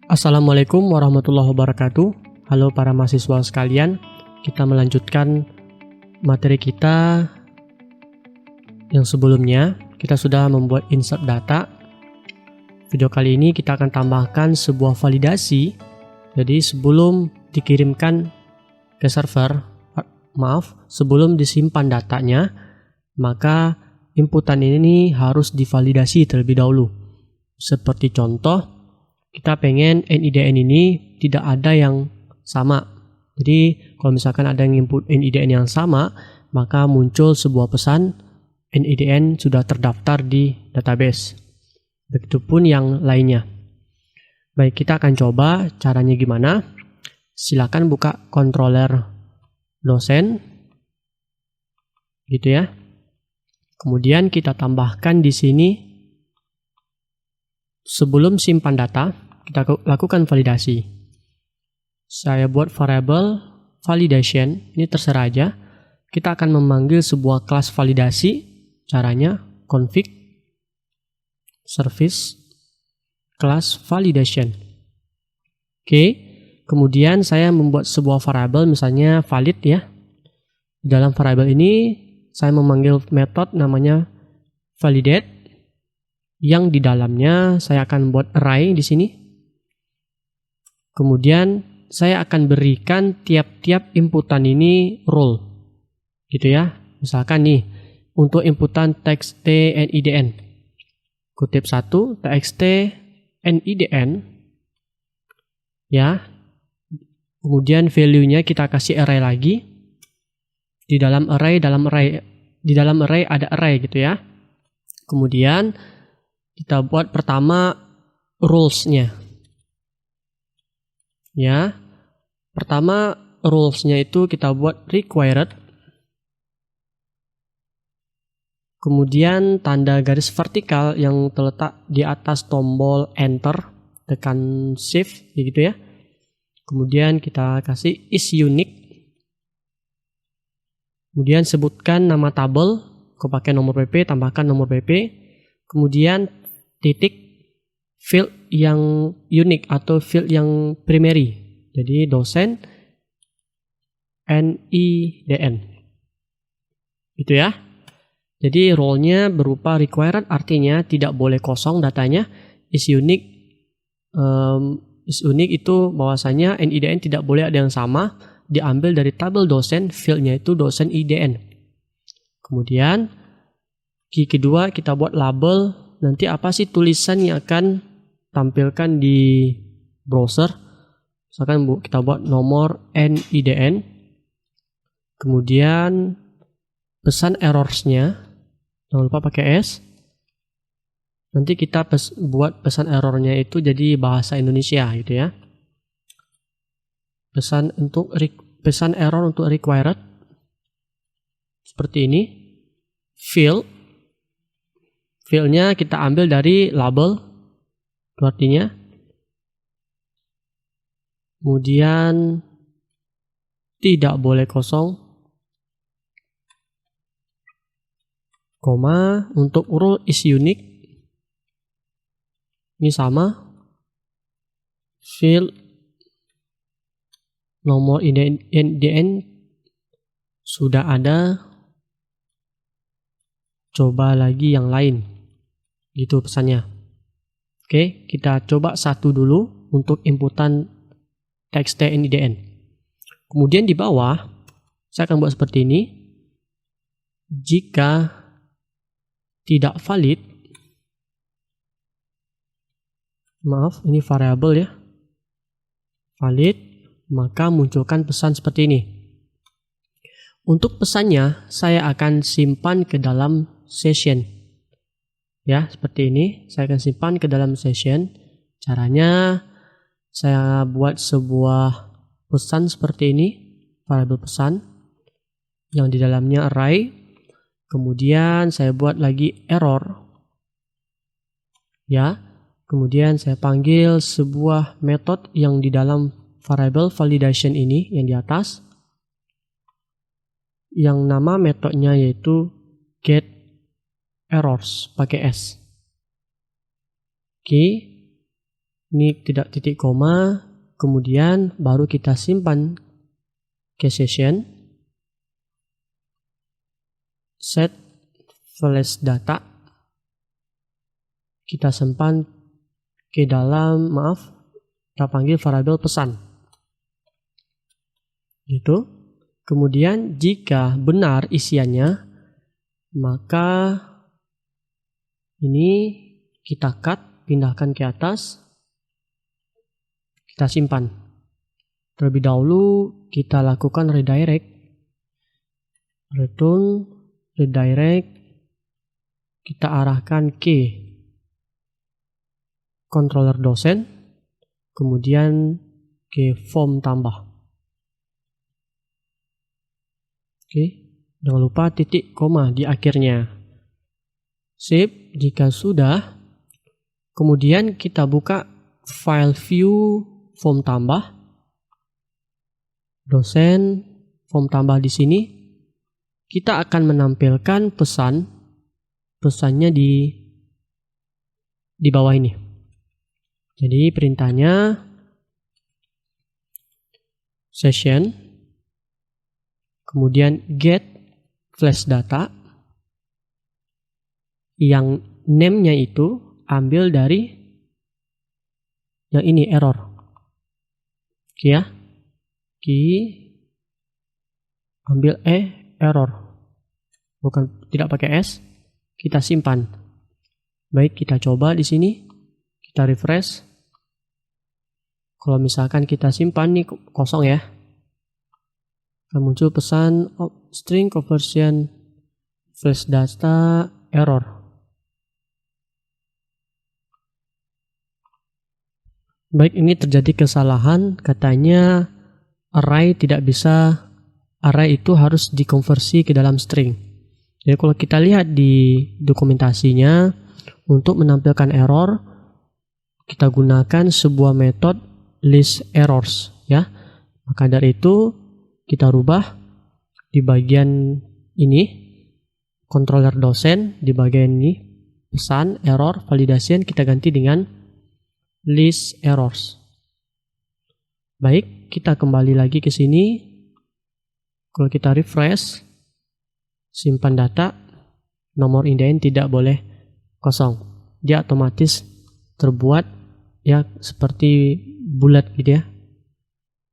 Assalamualaikum warahmatullahi wabarakatuh. Halo para mahasiswa sekalian, kita melanjutkan materi kita yang sebelumnya. Kita sudah membuat insert data. Video kali ini kita akan tambahkan sebuah validasi. Jadi sebelum dikirimkan ke server, sebelum disimpan datanya, maka inputan ini harus divalidasi terlebih dahulu. Seperti contoh, kita pengen NIDN ini tidak ada yang sama. Jadi kalau misalkan ada yang input NIDN yang sama, maka muncul sebuah pesan NIDN sudah terdaftar di database. Begitupun yang lainnya. Baik, kita akan coba caranya gimana. Silakan buka controller dosen. Gitu ya. Kemudian kita tambahkan di sini sebelum simpan data, kita lakukan validasi. Saya buat variable validation, ini terserah aja. Kita akan memanggil sebuah kelas validasi. Caranya config service class validation. Oke, kemudian saya membuat sebuah variable misalnya valid ya. Di dalam variable ini saya memanggil metode namanya validate, yang di dalamnya saya akan buat array di sini. Kemudian saya akan berikan tiap-tiap inputan ini role. Gitu ya. Misalkan nih, untuk inputan txt NIDN. Kutip 1, txt NIDN. Ya. Kemudian value-nya kita kasih array lagi. Di dalam array ada array gitu ya. Kemudian kita buat pertama rules-nya. Ya. Pertama rules-nya itu kita buat required. Kemudian tanda garis vertikal yang terletak di atas tombol enter, tekan shift gitu ya. Kemudian kita kasih is unique. Kemudian sebutkan nama tabel, kau pakai nomor PP, tambahkan nomor PP. Kemudian titik field yang unik atau field yang primary. Jadi dosen NIDN. Gitu ya. Jadi role-nya berupa required, artinya tidak boleh kosong datanya. Is unique itu bahwasanya NIDN tidak boleh ada yang sama, diambil dari tabel dosen, field-nya itu dosen IDN. Kemudian key kedua kita buat label, nanti apa sih tulisan yang akan tampilkan di browser. Misalkan kita buat nomor NIDN. Kemudian pesan errors-nya, jangan lupa pakai S. Nanti kita buat pesan error-nya itu jadi bahasa Indonesia gitu ya. Pesan error untuk required seperti ini. Field-nya kita ambil dari label, itu artinya. Kemudian tidak boleh kosong. Koma, untuk role is unique. Ini sama. Field nomor NIDN sudah ada. Coba lagi yang lain. Gitu pesannya. Oke, kita coba satu dulu untuk inputan txt NIDN. Kemudian di bawah saya akan buat seperti ini. Jika tidak valid, maaf, ini variabel ya. Valid, maka munculkan pesan seperti ini. Untuk pesannya saya akan simpan ke dalam session. Ya, seperti ini. Saya akan simpan ke dalam session. Caranya saya buat sebuah pesan seperti ini, variabel pesan yang di dalamnya array. Kemudian saya buat lagi error. Ya. Kemudian saya panggil sebuah metode yang di dalam variable validation ini yang di atas. Yang nama metodenya yaitu get errors pakai S. Oke. Ini tidak titik koma, kemudian baru kita simpan ke session. Set flash data. Kita simpan ke dalam, kita panggil variabel pesan. Gitu. Kemudian jika benar isiannya, maka ini kita cut, pindahkan ke atas, kita simpan. Terlebih dahulu kita lakukan redirect. Return, redirect, kita arahkan ke controller dosen, kemudian ke form tambah. Oke, jangan lupa titik koma di akhirnya. Save jika sudah. Kemudian kita buka file view form tambah. Dosen, form tambah di sini. Kita akan menampilkan pesannya di bawah ini. Jadi perintahnya session, kemudian get flash data, yang name-nya itu ambil dari yang ini, error. Oke ya, ambil error, bukan, tidak pakai S, kita simpan. Baik, kita coba di sini, kita refresh. Kalau misalkan kita simpan nih kosong ya, akan muncul pesan string conversion flash data error. Baik, ini terjadi kesalahan, katanya array itu harus dikonversi ke dalam string. Jadi kalau kita lihat di dokumentasinya, untuk menampilkan error, kita gunakan sebuah metode list errors ya. Maka dari itu kita rubah di bagian ini, controller dosen, di bagian ini pesan error validation, kita ganti dengan list errors. Baik, kita kembali lagi ke sini. Kalau kita refresh, simpan data, nomor indent tidak boleh kosong. Dia otomatis terbuat ya seperti bullet gitu ya,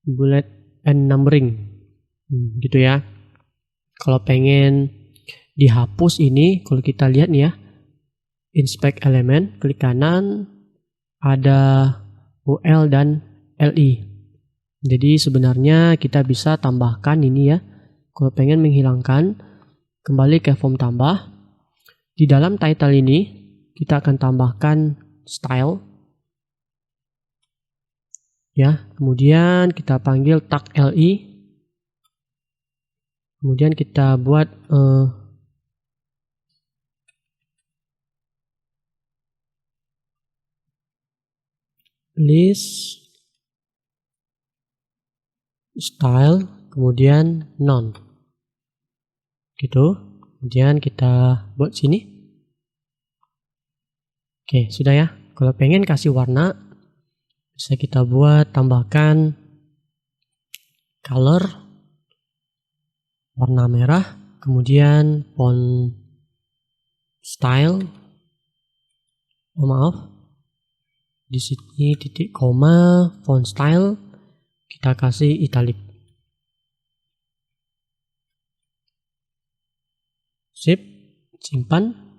bullet and numbering gitu ya. Kalau pengen dihapus ini, kalau kita lihat nih ya, inspect element, klik kanan, ada UL dan LI. Jadi sebenarnya kita bisa tambahkan ini ya. Kalau pengen menghilangkan, kembali ke form tambah. Di dalam title ini kita akan tambahkan style ya. Kemudian kita panggil tag LI. Kemudian kita buat list style, kemudian none gitu. Kemudian kita buat sini. Oke, sudah ya. Kalau pengen kasih warna, bisa kita buat, tambahkan color, warna merah, kemudian font style, di sini titik koma, font style, kita kasih italic. Sip, simpan.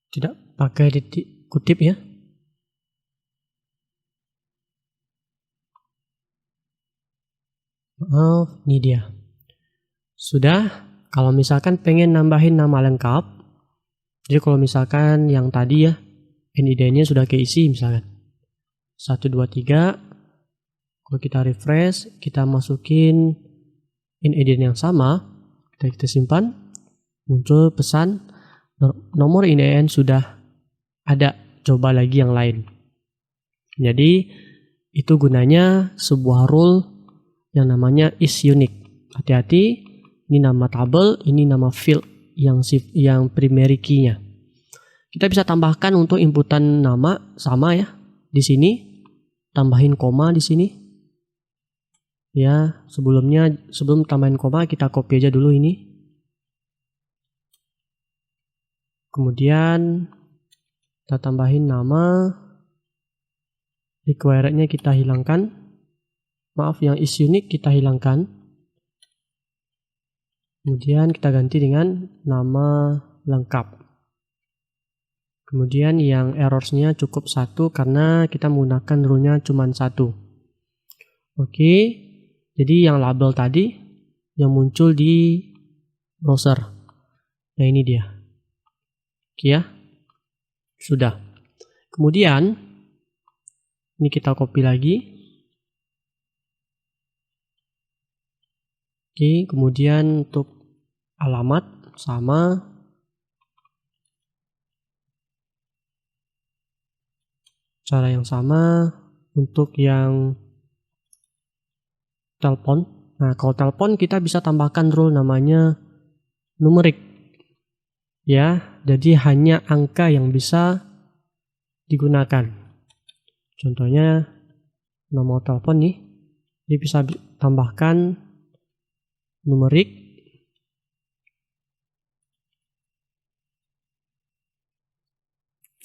Tidak pakai titik kutip ya. Maaf, ini dia. Sudah. Kalau misalkan pengen nambahin nama lengkap, jadi kalau misalkan yang tadi ya, NID-nya sudah keisi misalkan 1, 2, 3. Kalau kita refresh, kita masukin NID yang sama, kita simpan, muncul pesan nomor INDN sudah ada, coba lagi yang lain. Jadi itu gunanya sebuah rule yang namanya is unique. Hati-hati, ini nama tabel, ini nama field yang primary key-nya. Kita bisa tambahkan untuk inputan nama sama ya. Di sini tambahin koma di sini. Ya, sebelum tambahin koma kita copy aja dulu ini. Kemudian kita tambahin nama. Required-nya kita hilangkan. Maaf, yang is unique kita hilangkan. Kemudian kita ganti dengan nama lengkap. Kemudian yang errors-nya cukup 1 karena kita menggunakan rule-nya cuma 1. Oke, jadi yang label tadi yang muncul di browser. Nah ini dia. Oke ya, sudah. Kemudian ini kita copy lagi. Oke, kemudian untuk alamat sama. Cara yang sama untuk yang telepon. Nah, kalau telepon kita bisa tambahkan rule namanya numerik. Ya, jadi hanya angka yang bisa digunakan. Contohnya nomor telepon nih, dia bisa tambahkan numerik.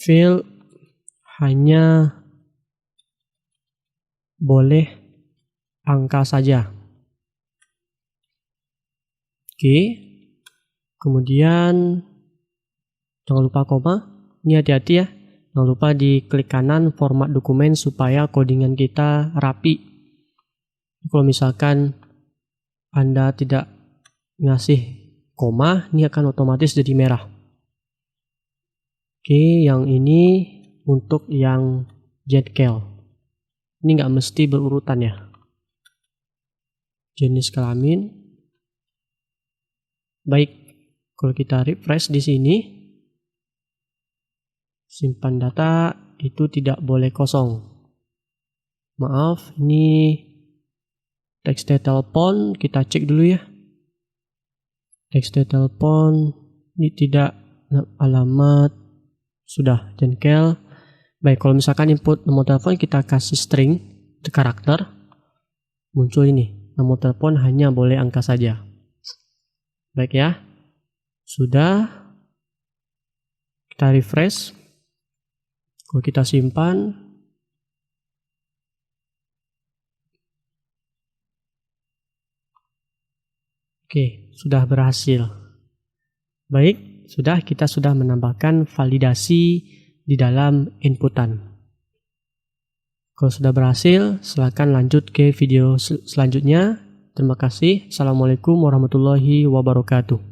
Field hanya boleh angka saja. Oke. Kemudian jangan lupa koma. Ini hati-hati ya. Jangan lupa diklik kanan format dokumen supaya codingan kita rapi. Kalau misalkan Anda tidak ngasih koma, ini akan otomatis jadi merah. Oke, yang ini untuk yang Zcal. Ini nggak mesti berurutan ya. Jenis kelamin. Baik, kalau kita refresh di sini, simpan data itu tidak boleh kosong. Maaf, ini text telepon kita cek dulu ya. Text telepon ini tidak alamat. Sudah, Zcal. Baik, kalau misalkan input nomor telepon kita kasih string, karakter, muncul ini. Nomor telepon hanya boleh angka saja. Baik ya. Sudah. Kita refresh. Kalau kita simpan. Oke, sudah berhasil. Baik. Kita sudah menambahkan validasi di dalam inputan. Kalau sudah berhasil, silakan lanjut ke video selanjutnya. Terima kasih. Assalamualaikum warahmatullahi wabarakatuh.